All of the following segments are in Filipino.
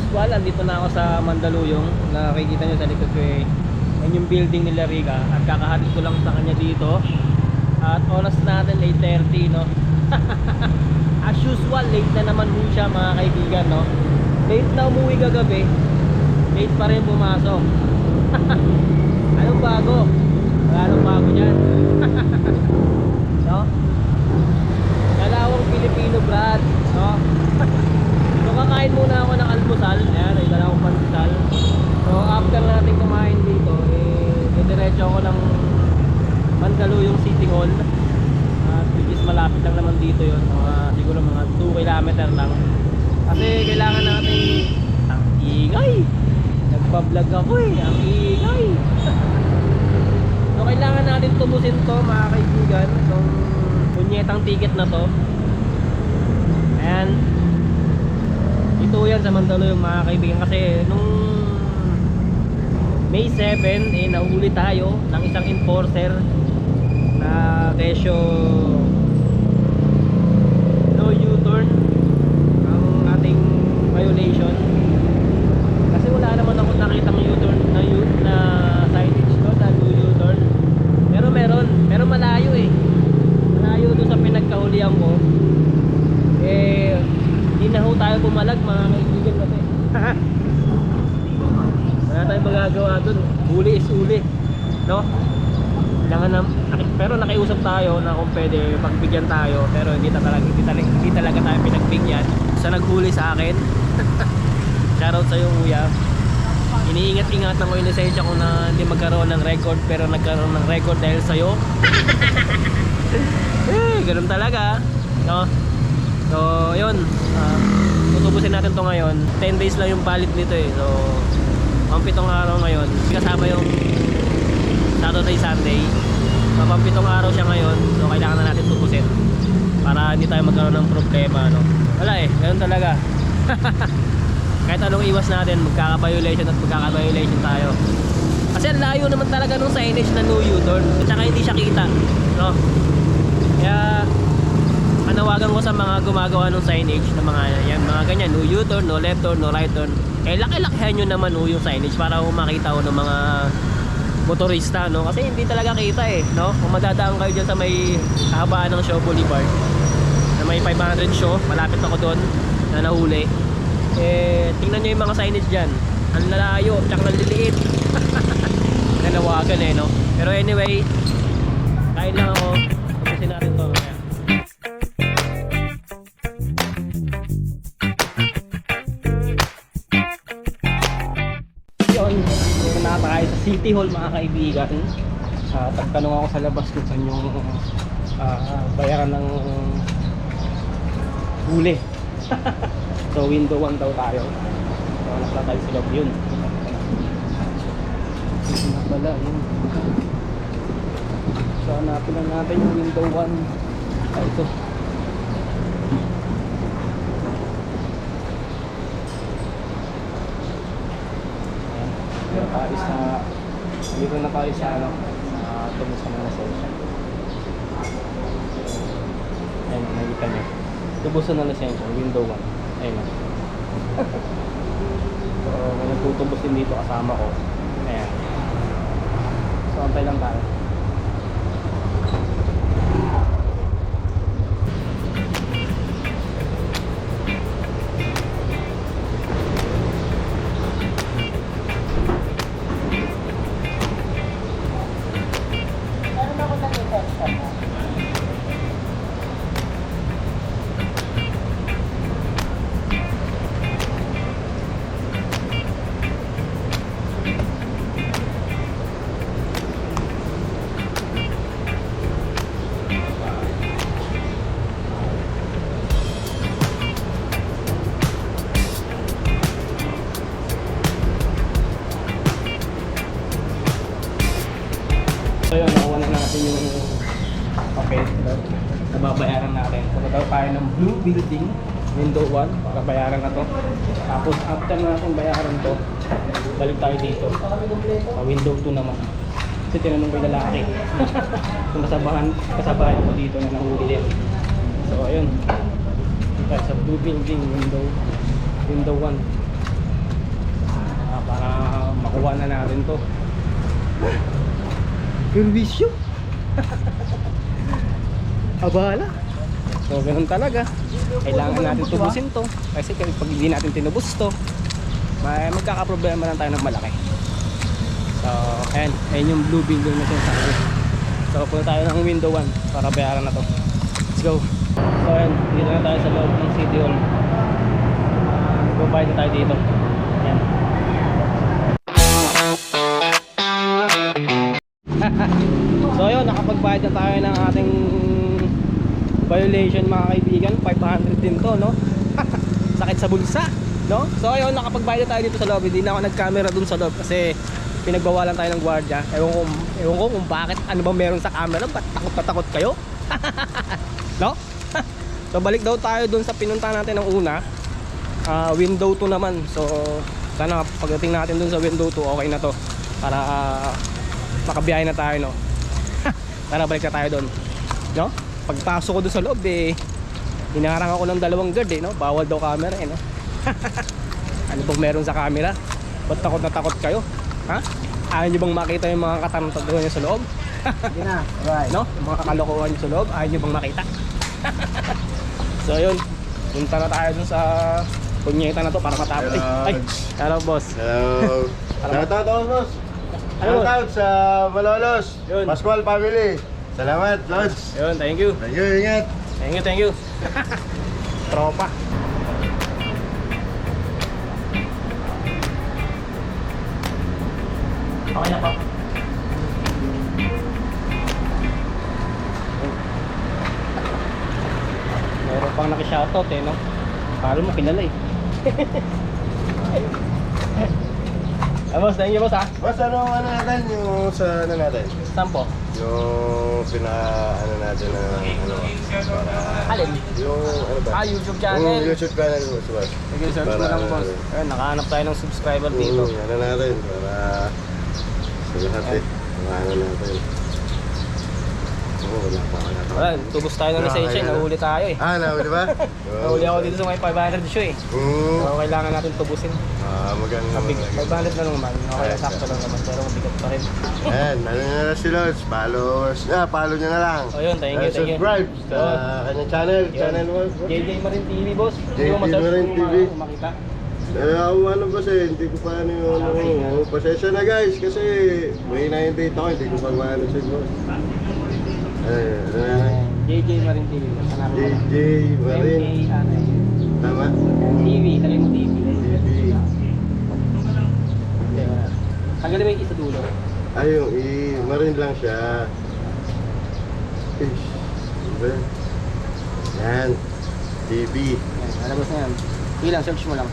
usual, andito na ako sa Mandaluyong. Nakikita nyo sa likod ko yan yung building nila Riga. At kakahatid ko lang sa kanya dito. At oras natin 8:30 no. As usual, late na naman po siya mga kaibigan no. Late na umuwi kagabi, late pa rin pumasok. Anong bago? Anong bago dyan? No? Dalawang Pilipino brad no? So kakain muna ako ng almusal. Ayan, ay dalawang pandesal. So after natin kumain dito diretso ako ng Mandaluyong City Hall. Which is malapit lang naman dito yun, siguro mga 2 kilometer lang. Kasi kailangan natin ang ingay. Nagpa-vlog ako ang ingay. So kailangan natin tubusin to mga kaibigan, itong punyetang ticket na to. And ito yan sa Mandaluyong mga kaibigan. Kasi nung May 7 nahuli tayo ng isang enforcer na kesyo no U-turn ang ating violation. Kasi wala naman ako nakitang U-turn na signage no, na no U-turn. Pero malayo malayo doon sa pinagkahulihan ko. Hindi na ho tayo bumalag mga kaibigan kasi wala tayong magagawa dun. Huli is uli no. Kailangan na, pero nakiusap tayo na kung pwede pagbigyan tayo, pero hindi talaga tayo pinagbigyan sa naghuli sa akin. Shoutout sa'yo kuya. Iniingat-ingatan ko yung lisensya ko na hindi magkaroon ng record, pero nagkaroon ng record dahil sa'yo. Ganun talaga no? So yun, tutubusin natin to ngayon. 10 days lang yung valid nito so pampitong araw ngayon, kasama yung Saturday, Sunday. Pampitong araw siya ngayon, so kailangan na natin tubusin para hindi tayo magkaroon ng problema no? Wala ganun talaga. Kahit anong iwas natin, magkaka-violation tayo. Kasi ang layo naman talaga nung signage na no U-turn, at saka hindi siya kita no? Kaya panawagan ko sa mga gumagawa ng signage na mga ganyan, no U-turn, no left turn, no right turn. Laki-lakihan nyo naman yung signage para makita ng mga motorista no, kasi hindi talaga kita no. Kung madadaan kayo dyan sa may kahabaan ng Shaw Boulevard na may 500 Shaw, malapit ako doon na nahuli, tingnan nyo yung mga signage dyan, ang lalayo tsaka naliliit. Nanawagan no. Pero anyway, kain lang ako, tapusin natin to. Tayo sa City Hall mga kaibigan. Tagtanong ako sa labas kung saan yung bayaran ng huli. So window 1 daw tayo. So nakla tayo sa loob yun. Ito na pala yun. So hanapin lang natin yung window 1. Ito. Dito na tayo sa tubos ng lisensya. Ayun, nakikita nyo. Tubos ng lisensya, window 1. Ayun na. So, may nagtutubos din dito kasama ko. Ayan. So, antay lang tayo. So yun, nakuha na natin yung papel na babayaran natin. So daw tayo ng blue building, window 1, para bayaran na to. Tapos after natin bayaran to, balik tayo dito sa window 2 naman. Kasi tinanong ko yung lalaki kung kasabahan ko dito na nahuli din. So ayun, tayo sa blue building, window 1. Nakuha na natin to. Perwisyo. Abala. So ganun talaga. Kailangan natin tubusin to. Kasi pag hindi natin tinubos to, magkakaproblema lang tayo ng malaki. So ayan yung blue building na sinasabi. So punta tayo ng window 1 para bayaran na to. Let's go. So ayan, dito na tayo sa loob ng City Hall. Magbabayad na tayo dito. Ayan. So ayun, nakapagbayad na tayo ng ating violation mga kaibigan. 500 din to, no? Sakit sa bulsa, no? So ayun, nakapagbayad na tayo dito sa loob. Hindi na ako nag-camera dun sa loob kasi pinagbawalan tayo ng gwardiya. Ewan ko kung bakit, ano bang meron sa camera. Ba't takot kayo? No? So balik daw tayo dun sa pinunta natin ng una. Window 2 naman. So sana pagdating natin dun sa window 2, okay na to. Para makabiyahe na tayo, no? Tara, balik na tayo dun, no? Pagpasok ko dun sa loob, hinarang ako ng 2 guard, no? Bawal daw camera, no? Ano bang meron sa camera? Ba't takot na takot kayo? Ha? Ayaw nyo bang makita yung mga katantaduhan nyo sa loob? Hindi na, right. No? Mga kalokohan nyo sa loob, ayaw nyo bang makita? So yun, punta na tayo dun sa punyeta na to para matapos. Ay, hello boss. Hello. Shoutout boss. Shoutout sa Malolos. Yun. Pascual family. Salamat, Lods. Yun, thank you. Thank you, ingat. Thank you. Tropa. Okay na po. Meron pang nakishoutout, no? Palo mo, pinala eh. Boss, thank you boss, ha? Boss, ano natin yung sa ano natin? Saan po? Yung natin na para... Alin? Yung ano ba? YouTube channel. Yung YouTube channel mo, boss. Sige, search mo lang boss. Ayun, nakahanap tayo ng subscriber dito. Ano natin para sa lahat ano natin. Wala pa kaya. Wala, tubos tayo ng lisensya, nahuli tayo eh. Nahuli ba? Nahuli ako dito sa may 500 show eh. So kailangan natin tubusin. Maganda. 500 na naman, okay, sakto lang naman, pero mabigat pa rin. Ayan, ano nyo na si Lods, follow nyo na lang. O yun, thank you. Subscribe sa kanyang channel, channel mo. JJ Marine TV boss. JJ Marine TV. Makita. Ako kasi, hindi ko pa pasensya na guys, kasi may na-invite ako, hindi ko pa maano si boss. JJ Marine TV boss. Hanapin mo lang. JJ Marine. Tama? TV, sabi mo TV. TV. Tanggalin mo yung isa dulo. Ayun, Marine lang siya. Ish. Diba? Yan. TV. Yan, alabas na yan. Sige lang, search mo lang.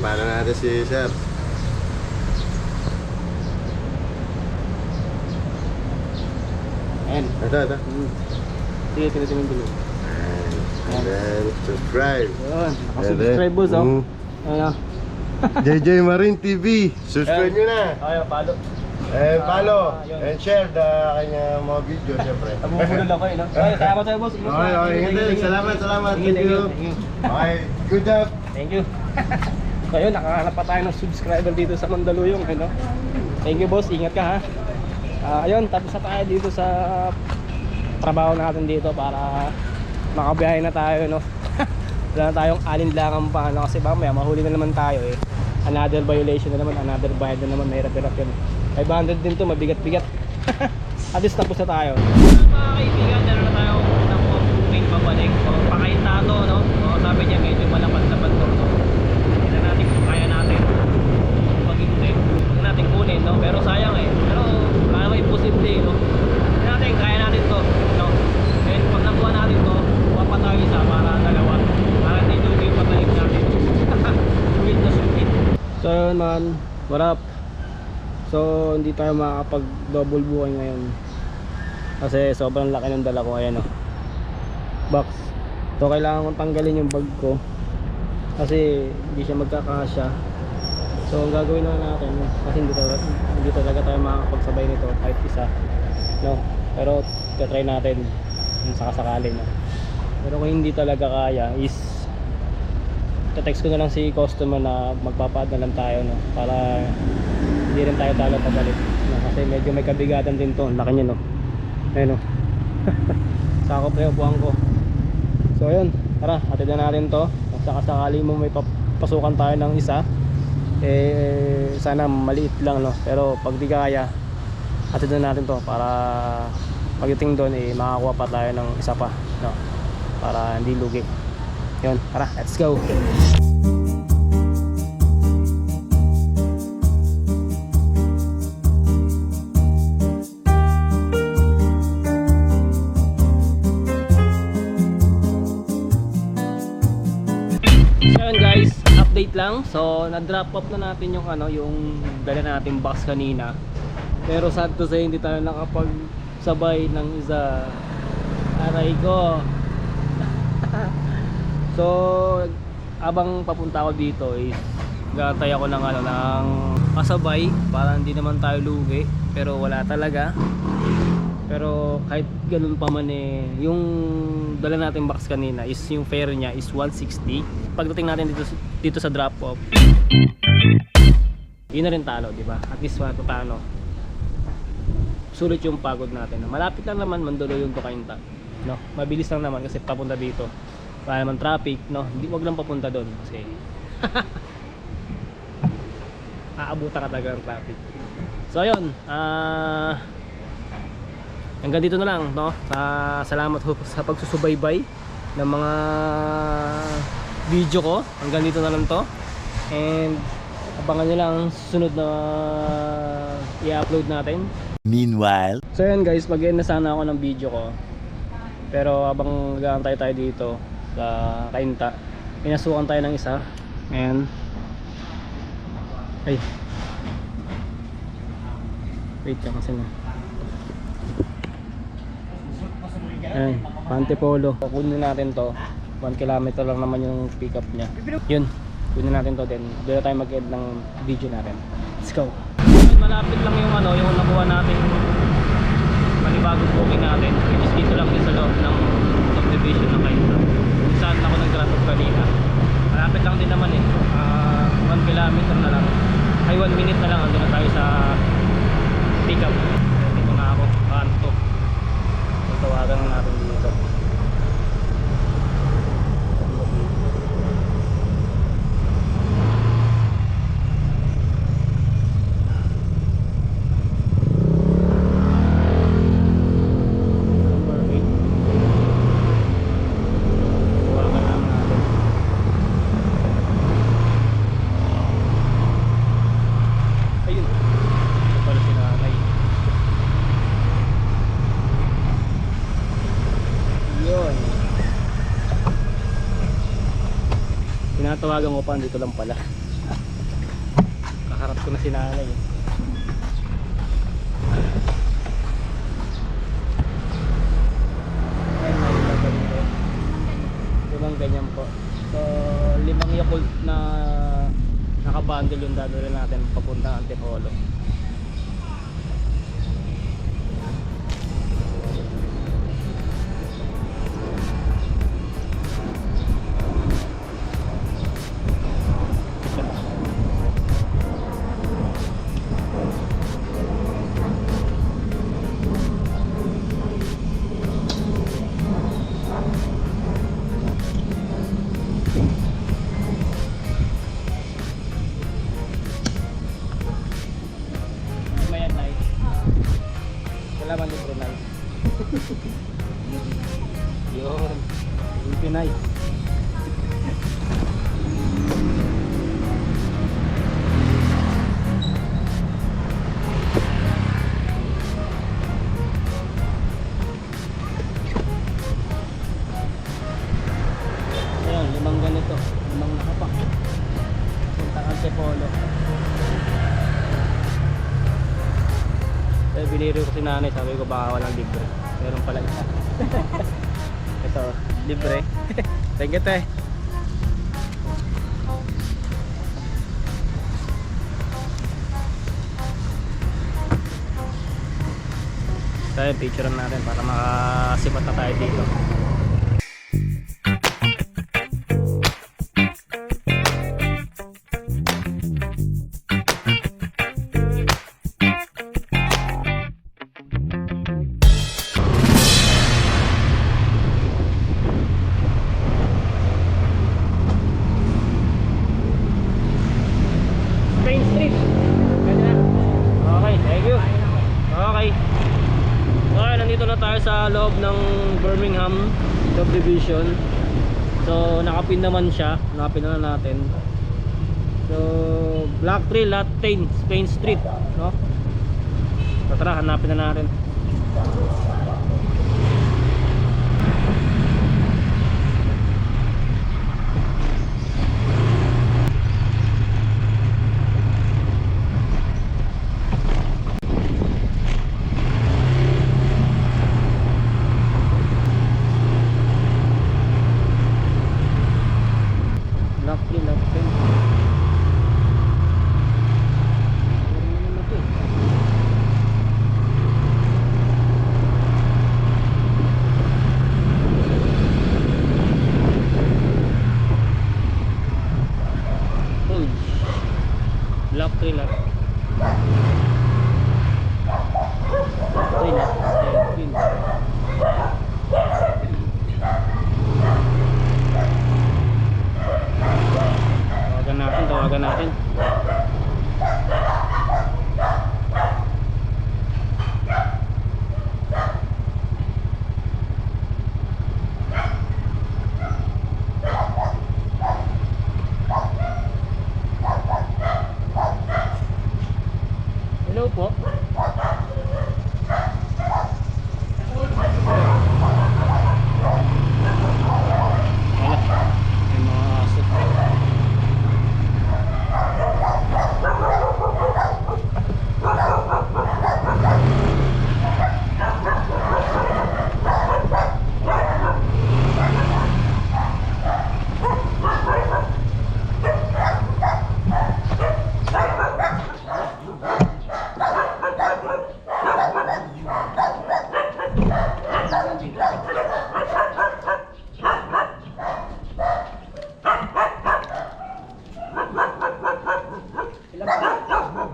Paano natin si Sir? Ayan. Ito. Sige, tinitin mo yung dulo. And then, subscribe. Yun, nakasubscribe boss, oh. Ayan, JJ Marine TV. Subscribe nyo na. Okay, follow. Follow Yun. and share the kanya mga video, syempre. Nabubulol ako eh, no? Okay, salamat sa'yo boss. Okay. Salamat. Thank you. Okay, good job. Thank you. So yun, nakahanap pa tayo ng subscriber dito sa Mandaluyong, no? Thank you boss, ingat ka ha. Ayun, tapos na tayo dito sa trabaho natin dito para makabiyahe na tayo, no? Wala na tayong alinlangan pa, no? Kasi mamaya mahuli na naman tayo eh. Another violation na naman, another bayad na naman, mahirap-hirap yun. 500 din to, mabigat-bigat. At least tapos na tayo. Mga kaibigan, meron na tayo ng main pabalik. Pakaintado, no? Sabi niya medyo malapad-lapad to, no? Hindi natin kung kaya natin. Pag hindi, huwag natin kunin, no? Pero sayang eh. Pero kaya may imposible, no? Hindi natin, kaya natin to, no? And pag nakuha natin to, kuha pa tayo isa para dalawa. Para hindi nyo yung patayin natin. Suwit na suwit. So yun man, what up? So hindi tayo makakapag double buhay ngayon kasi sobrang laki ng dala ko. Ayan, box. So kailangan kong tanggalin yung bag ko kasi hindi siya magkakasya. So ang gagawin na natin kasi hindi talaga tayo makakapagsabay nito kahit isa, no? Pero try natin kung sakasakali, no? Pero kung hindi talaga kaya is text ko na lang si customer na magpapaad na lang tayo, no? Para hindi rin tayo talo pabalik, no? Kasi medyo may kabigatan din to. Laki niya, no? Ayun, no? Sakop na yung buwang ko. So ayun, tara, hatid na natin to. Kung sakasakali mo may pasukan tayo ng isa, sana maliit lang, no? Pero pag di kaya, hatid na natin to para pagdating doon makakuha pa tayo ng isa pa, no? Para hindi lugi. Yun, tara, let's go. Ayun guys, update lang. So na-drop off na natin yung yung dala nating box kanina. Pero sad to say hindi tayo nakapagsabay ng isa. Aray ko. So abang papunta ako dito is gantay ako ng ng kasabay para hindi naman tayo lugi, pero wala talaga. Pero kahit ganun pa man yung dala natin box kanina is yung fare niya is 160. Pagdating natin dito sa drop off, yun na rin talo, di ba? At least paano sulit yung pagod natin. Malapit lang naman Mandulo yung Tukainta, no? Mabilis lang naman kasi papunta dito. Wala naman traffic, no? Hindi, wag lang papunta doon kasi aabutan ka talaga ng traffic. So ayun, hanggang dito na lang, no? Salamat sa pagsusubaybay ng mga video ko. Hanggang dito na lang to. And abangan nyo lang susunod na i-upload natin. Meanwhile, So yun guys, mag-end na sana ako ng video ko. Pero habang nag-aantay tayo dito sa Kainta, pinasukan tayo ng isa. And ay, wait lang kasi na. Ayan, Pantipolo. Kunin natin to. 1 kilometer lang naman yung pick up nya. Yun, kunin natin to, then doon na tayo mag-end ng video natin. Let's go. Malapit lang yung yung nakuha natin panibagong booking natin, which is dito lang din sa loob ng subdivision ng Kainta. Saan ako nag-drop off kanina. Malapit lang din naman 1 kilometer na lang. Ay 1 minute na lang andun na tayo sa pick up. Dito na ako, kanto. Tawagan na natin dito. Number 8. Tawagan lang natin. Ayun. Ito pala si nanay. Yun. Tinatawagan ko pa, dito lang pala. Kaharap ko na si nanay. Ayun, ayun, ganito. 5 ganyan po. So 5 Yakult na nakabundle yung dadalhin natin papuntang Antipolo. Mayan na salamat din Brunel. Yun, yung Pinay. Ayan, 5 ganito, 5 nakapak. Puntang Antipolo. Eh, biniro ko si nanay, sabi ko baka walang libre. Meron pala isa. Ito, libre. Thank you, te. Tayo, picture natin para makasipat na tayo dito. subdivision. So nakapin naman siya, nakapin na natin. So Block 3 Lot 10 Spain Street, no? So tara, hanapin na natin. Block 3 Lot 10. Block 3 Lot 3 Lot 10. Tawagan natin. Hello po. Wala. May mga aso.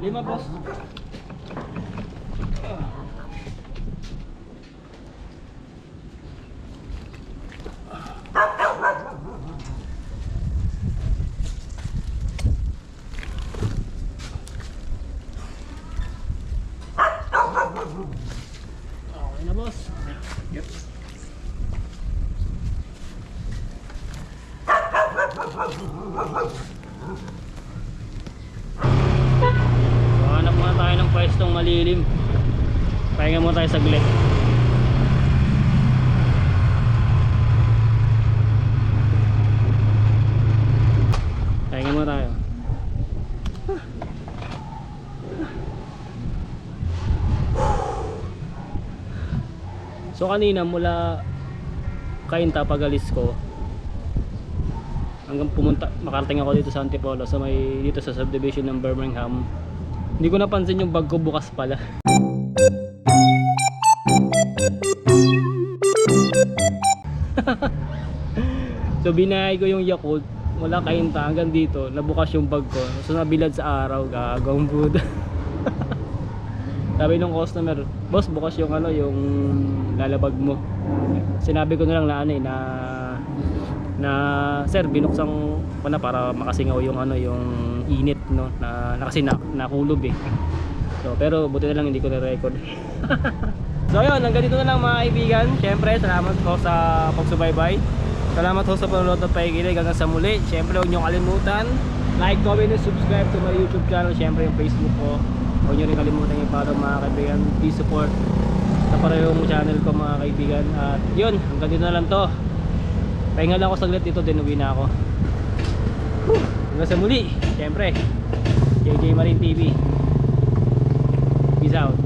Lima, boss. Okay na, boss. Yep. Hanap muna tayo ng pwestong malilim. Pahinga muna tayo saglit. Pahinga muna tayo. So kanina mula Cainta pagalis ko hanggang makarating ako dito sa Antipolo, sa may dito sa subdivision ng Birmingham. Hindi ko napansin yung bag ko bukas pala. So binahay ko yung Yakult mula Cainta hanggang dito, nabukas yung bag ko. So nabilad sa araw, gagawang food. Sabi nung customer, boss, bukas yung ano, yung lalabag mo. Sinabi ko na lang na sir, binuksan ko na para makasingaw yung ano, yung init, no, na kasi nakulob eh. So pero buti na lang hindi ko na-record. So ayun, hanggang dito na lang mga kaibigan. Syempre salamat po sa pagsubaybay. Salamat po sa panonood at pakikinig. Hanggang sa muli. Syempre huwag niyo kalimutan like, comment, and subscribe to my YouTube channel. Syempre yung Facebook ko, huwag niyo rin kalimutan yung para mga kaibigan. Please support sa parehong channel ko mga kaibigan. At yun, hanggang dito na lang to. Pahinga lang ako saglit dito, din uwi na ako. Hanggang sa muli. Syempre JJ Marine TV. Peace out.